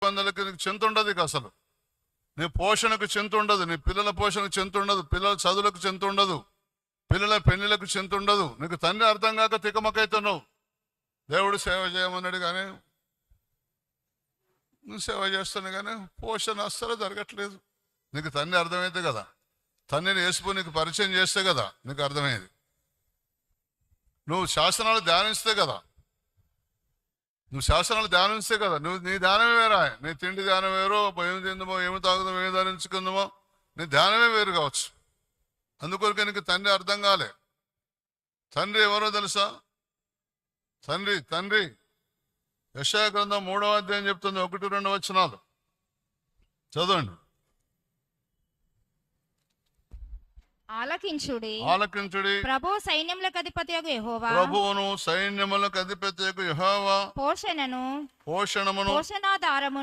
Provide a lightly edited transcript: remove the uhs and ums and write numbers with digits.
ఇబ్బందులకి నీకు చింత ఉండదు ఇక అసలు. నీ పోషణకు చింత ఉండదు, నీ పిల్లల పోషణకు చింత ఉండదు, పిల్లల చదువులకు చింత ఉండదు, పిల్లల పెళ్లిలకు చింత ఉండదు. నీకు తండ్రి అర్థం కాక తికమకైతున్నావు. దేవుడు సేవ చేయమన్నాడు కానీ నువ్వు సేవ చేస్తున్నా కానీ పోషణ అస్సలు జరగట్లేదు. నీకు తండ్రి అర్థమైతే కదా, తండ్రిని వేసుకుని నీకు పరిచయం చేస్తే కదా నీకు అర్థమయ్యేది. నువ్వు శాసనాలు ధ్యానిస్తే కదా, నువ్వు శాసనాలు ధ్యానిస్తే కదా. నువ్వు నీ ధ్యానమే వేరా, నీ తిండి ధ్యానం వేరో, ఏమి తిందామో, ఏమి తాగుదామో, ఏమి ధరించుకుందామో, నీ ధ్యానమే వేరు కావచ్చు. అందుకొరకే నీకు తండ్రి అర్థం కాలే. తండ్రి ఎవరో తెలుసా? తండ్రి యెషయా గ్రంథం 3వ అధ్యాయం చెప్తుంది, 1-2 వచనాలు చదవండి. ఆలకించుడి ప్రభు సైన్యములకు అధిపతియగు యెహోవా, ప్రభువును సైన్యములకు అధిపతియగు యెహోవా పోషణమును పోషణాధారమును